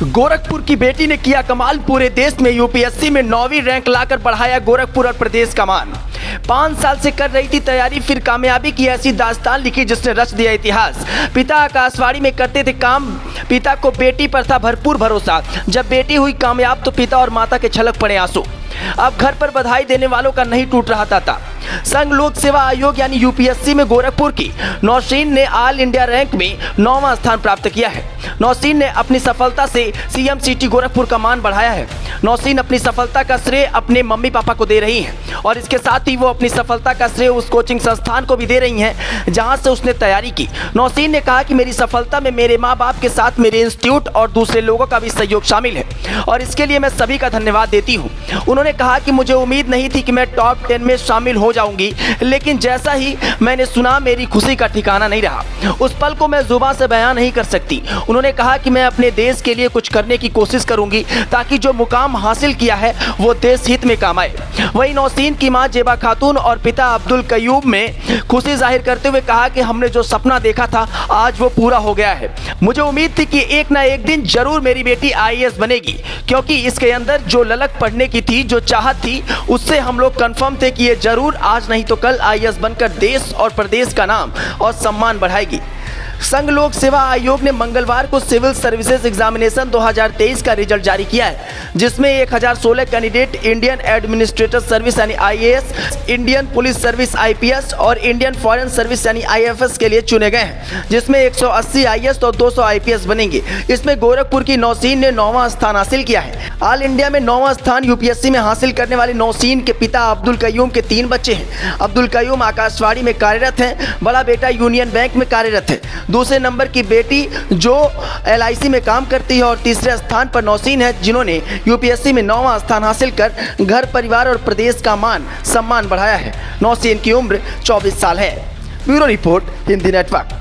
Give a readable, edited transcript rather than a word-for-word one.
गोरखपुर की बेटी ने किया कमाल, पूरे देश में यूपीएससी में 9वीं रैंक लाकर बढ़ाया गोरखपुर और प्रदेश का मान। 5 साल से कर रही थी तैयारी, फिर कामयाबी की ऐसी दास्तान लिखी जिसने रच दिया इतिहास। पिता आकाशवाणी में करते थे काम, पिता को बेटी पर था भरपूर भरोसा। जब बेटी हुई कामयाब तो पिता और माता के छलक पड़े आंसू। अब घर पर बधाई देने वालों का नहीं टूट रहा ताता। संघ लोक सेवा आयोग यानी यूपीएससी में गोरखपुर की नौशीन ने ऑल इंडिया रैंक में 9वां स्थान प्राप्त किया है। नौशीन ने अपनी सफलता से सीएम सिटी गोरखपुर का मान बढ़ाया है। नौशीन अपनी सफलता का श्रेय अपने मम्मी पापा को दे रही हैं और इसके साथ ही वो अपनी सफलता का श्रेय उस कोचिंग संस्थान को भी दे रही हैं जहां से उसने तैयारी की। नौशीन ने कहा कि मेरी सफलता में मेरे माँ बाप के साथ मेरे इंस्टीट्यूट और दूसरे लोगों का भी सहयोग शामिल है और इसके लिए मैं सभी का धन्यवाद देती हूँ। उन्होंने कहा कि मुझे उम्मीद नहीं थी कि मैं टॉप 10 में शामिल हो जाऊंगी, लेकिन जैसा ही मैंने सुना मेरी खुशी का ठिकाना नहीं रहा। उस पल को मैं जुबान से बयां नहीं कर सकती। उन्होंने कहा कि मैं अपने देश के लिए कुछ करने की कोशिश करूंगी ताकि जो मुकाम हासिल किया है वो देश हित में काम आए। वहीं नौशीन की मां जेबा खातून और पिता अब्दुल कयूम में खुशी जाहिर करते हुए कहा कि हमने जो सपना देखा था आज वो पूरा हो गया है। मुझे उम्मीद थी कि एक ना एक दिन जरूर मेरी बेटी आईएएस बनेगी, क्योंकि इसके अंदर जो ललक पढ़ने की थी, जो चाहत थी, उससे हम लोग कंफर्म थे कि ये जरूर आज नहीं तो कल आईएएस बनकर देश और प्रदेश का नाम और सम्मान बढ़ाएगी। संघ लोक सेवा आयोग ने मंगलवार को सिविल सर्विसेज एग्जामिनेशन 2023 का रिजल्ट जारी किया है, जिसमें 1016 कैंडिडेट इंडियन एडमिनिस्ट्रेटर सर्विस यानी IAS, Indian police service IPS और इंडियन फॉरेन सर्विस यानी आईएफएस के लिए चुने गए हैं, जिसमें 180 आईएएस और 200 आईपीएस बनेंगे। इसमें गोरखपुर की नौशीन ने 9वां स्थान हासिल किया है। ऑल इंडिया में 9वां स्थान यूपीएससी में हासिल करने वाले नौशीन के पिता अब्दुल कयूम के 3 बच्चे हैं। अब्दुल कयूम आकाशवाणी में कार्यरत हैं, बड़ा बेटा यूनियन बैंक में कार्यरत है, दूसरे नंबर की बेटी जो एलआईसी में काम करती है और तीसरे स्थान पर नौशीन है, जिन्होंने यूपीएससी में 9वां स्थान हासिल कर घर परिवार और प्रदेश का मान सम्मान बढ़ाया है। नौशीन की उम्र 24 साल है। Bureau report, Hindi network.